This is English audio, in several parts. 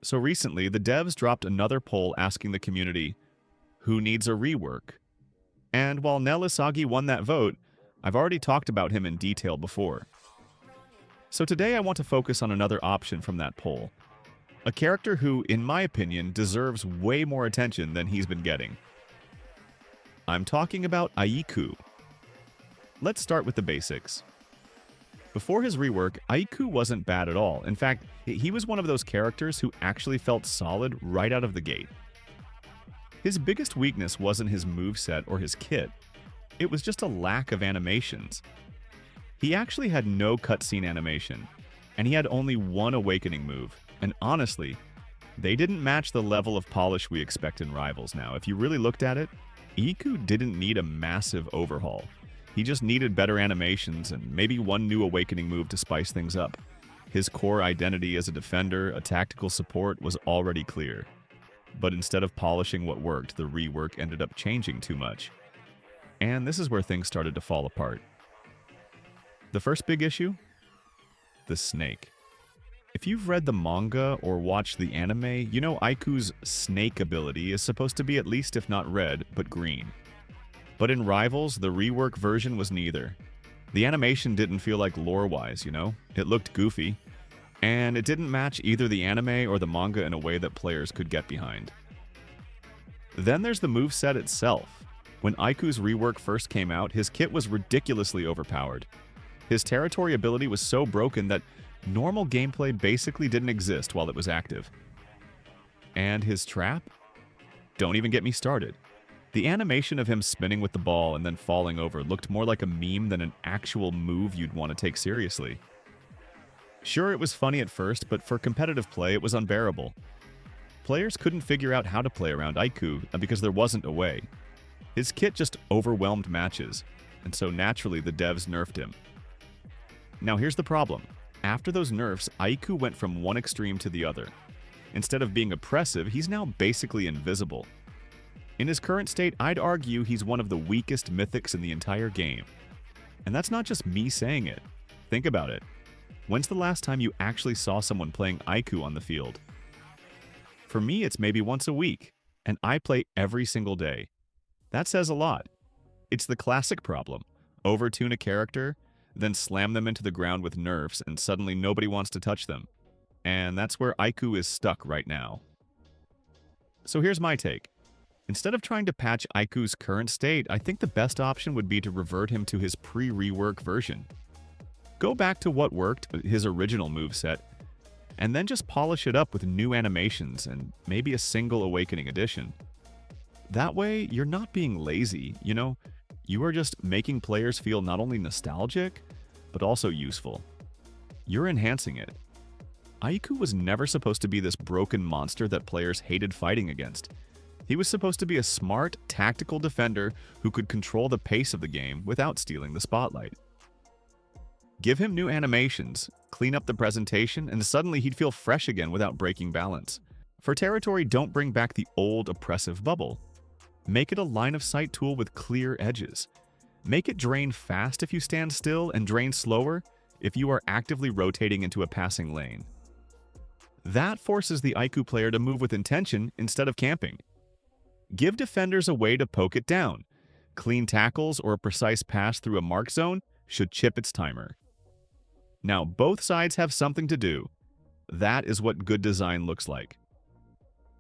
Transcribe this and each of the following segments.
So recently, the devs dropped another poll asking the community, who needs a rework? And while Nelisagi won that vote, I've already talked about him in detail before. So today I want to focus on another option from that poll. A character who, in my opinion, deserves way more attention than he's been getting. I'm talking about Aayiku. Let's start with the basics. Before his rework, Aiku wasn't bad at all. In fact, he was one of those characters who actually felt solid right out of the gate. His biggest weakness wasn't his moveset or his kit. It was just a lack of animations. He actually had no cutscene animation, and he had only one awakening move. And honestly, they didn't match the level of polish we expect in Rivals now. If you really looked at it, Aiku didn't need a massive overhaul. He just needed better animations and maybe one new awakening move to spice things up. His core identity as a defender, a tactical support, was already clear. But instead of polishing what worked, the rework ended up changing too much. And this is where things started to fall apart. The first big issue? The snake. If you've read the manga or watched the anime, you know Aiku's snake ability is supposed to be at least if not red, but green. But in Rivals, the rework version was neither. The animation didn't feel like lore-wise, you know? It looked goofy. And it didn't match either the anime or the manga in a way that players could get behind. Then there's the moveset itself. When Aiku's rework first came out, his kit was ridiculously overpowered. His territory ability was so broken that normal gameplay basically didn't exist while it was active. And his trap? Don't even get me started. The animation of him spinning with the ball and then falling over looked more like a meme than an actual move you'd want to take seriously. Sure, it was funny at first, but for competitive play, it was unbearable. Players couldn't figure out how to play around Aiku because there wasn't a way. His kit just overwhelmed matches, and so naturally the devs nerfed him. Now here's the problem. After those nerfs, Aiku went from one extreme to the other. Instead of being oppressive, he's now basically invisible. In his current state, I'd argue he's one of the weakest mythics in the entire game. And that's not just me saying it. Think about it. When's the last time you actually saw someone playing Aiku on the field? For me, it's maybe once a week, and I play every single day. That says a lot. It's the classic problem. Overtune a character, then slam them into the ground with nerfs, and suddenly nobody wants to touch them. And that's where Aiku is stuck right now. So here's my take. Instead of trying to patch Aiku's current state, I think the best option would be to revert him to his pre-rework version. Go back to what worked, his original moveset, and then just polish it up with new animations and maybe a single awakening addition. That way, you're not being lazy, you know? You are just making players feel not only nostalgic, but also useful. You're enhancing it. Aayiku was never supposed to be this broken monster that players hated fighting against. He was supposed to be a smart, tactical defender who could control the pace of the game without stealing the spotlight. Give him new animations, clean up the presentation, and suddenly he'd feel fresh again without breaking balance. For territory, don't bring back the old oppressive bubble. Make it a line-of-sight tool with clear edges. Make it drain fast if you stand still and drain slower if you are actively rotating into a passing lane. That forces the Aiku player to move with intention instead of camping. Give defenders a way to poke it down. Clean tackles or a precise pass through a mark zone should chip its timer. Now, both sides have something to do. That is what good design looks like.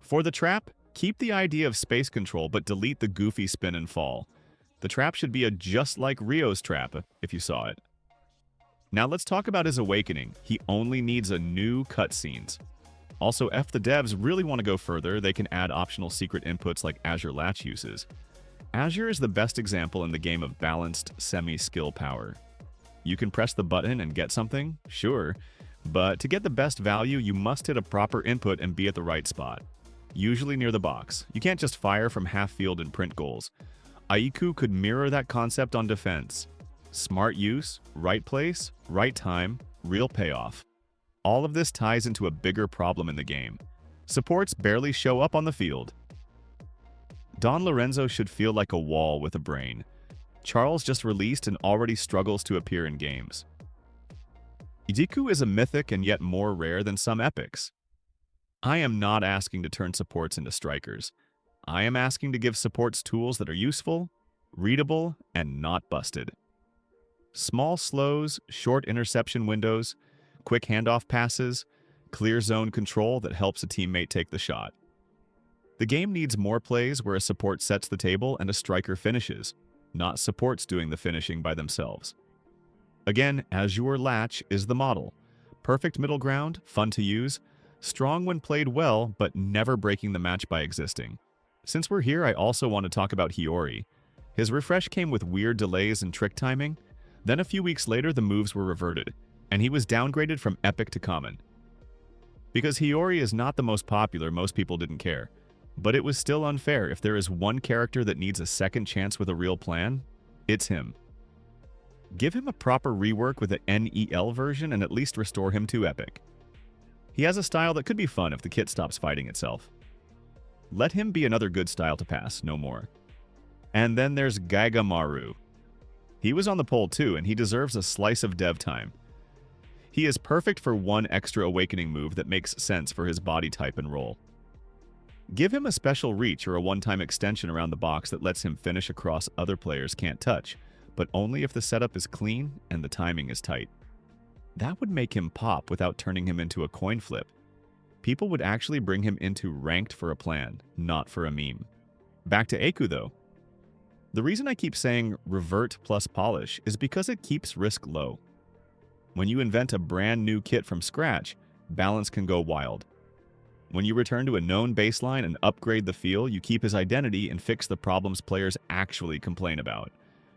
For the trap, keep the idea of space control but delete the goofy spin and fall. The trap should be just like Rio's trap, if you saw it. Now let's talk about his awakening. He only needs a new cutscenes. Also, if the devs really want to go further, they can add optional secret inputs like Azure Latch uses. Azure is the best example in the game of balanced semi-skill power. You can press the button and get something, sure, but to get the best value, you must hit a proper input and be at the right spot. Usually near the box. You can't just fire from half field and print goals. Aayiku could mirror that concept on defense. Smart use, right place, right time, real payoff. All of this ties into a bigger problem in the game. Supports barely show up on the field. Don Lorenzo should feel like a wall with a brain. Charles just released and already struggles to appear in games. Ijiku is a mythic and yet more rare than some epics. I am not asking to turn supports into strikers. I am asking to give supports tools that are useful, readable, and not busted. Small slows, short interception windows, quick handoff passes, clear zone control that helps a teammate take the shot. The game needs more plays where a support sets the table and a striker finishes, not supports doing the finishing by themselves. Again, Azure Latch is the model. Perfect middle ground, fun to use, strong when played well, but never breaking the match by existing. Since we're here, I also want to talk about Hiori. His refresh came with weird delays and trick timing. Then a few weeks later, the moves were reverted, and he was downgraded from epic to common. Because Hiori is not the most popular, most people didn't care. But it was still unfair. If there is one character that needs a second chance with a real plan, it's him. Give him a proper rework with an NEL version and at least restore him to epic. He has a style that could be fun if the kit stops fighting itself. Let him be another good style to pass, no more. And then there's Gagamaru. He was on the poll too, and he deserves a slice of dev time. He is perfect for one extra awakening move that makes sense for his body type and role. Give him a special reach or a one-time extension around the box that lets him finish across other players can't touch, but only if the setup is clean and the timing is tight. That would make him pop without turning him into a coin flip. People would actually bring him into ranked for a plan, not for a meme. Back to Aiku though. The reason I keep saying revert plus polish is because it keeps risk low. When you invent a brand new kit from scratch, balance can go wild. When you return to a known baseline and upgrade the feel, you keep his identity and fix the problems players actually complain about.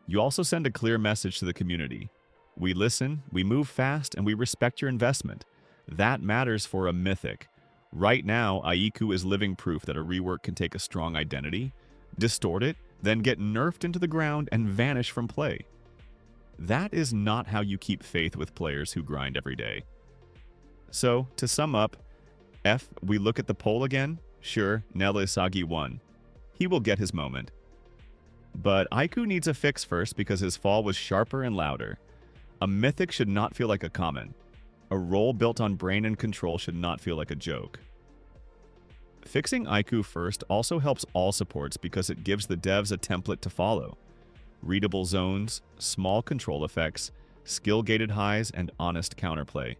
You also send a clear message to the community. We listen, we move fast, and we respect your investment. That matters for a mythic. Right now, Aayiku is living proof that a rework can take a strong identity, distort it, then get nerfed into the ground and vanish from play. That is not how you keep faith with players who grind every day. So, to sum up, we look at the poll again. Sure, Nerfed won. He will get his moment. But Aiku needs a fix first because his fall was sharper and louder. A mythic should not feel like a common. A role built on brain and control should not feel like a joke. Fixing Aiku first also helps all supports because it gives the devs a template to follow. Readable zones, small control effects, skill-gated highs, and honest counterplay.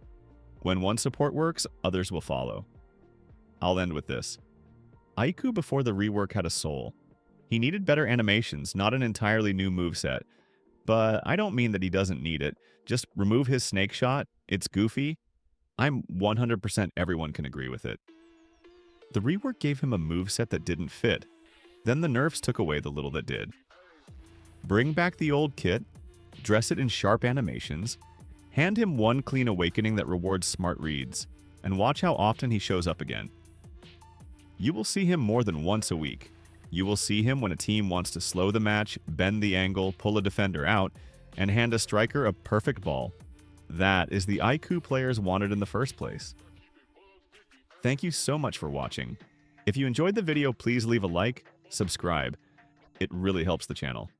When one support works, others will follow. I'll end with this. Aiku before the rework had a soul. He needed better animations, not an entirely new moveset. But I don't mean that he doesn't need it. Just remove his snake shot, it's goofy. I'm 100% everyone can agree with it. The rework gave him a moveset that didn't fit. Then the nerfs took away the little that did. Bring back the old kit, dress it in sharp animations, hand him one clean awakening that rewards smart reads, and watch how often he shows up again. You will see him more than once a week. You will see him when a team wants to slow the match, bend the angle, pull a defender out, and hand a striker a perfect ball. That is the Aiku players wanted in the first place. Thank you so much for watching. If you enjoyed the video, please leave a like, subscribe. It really helps the channel.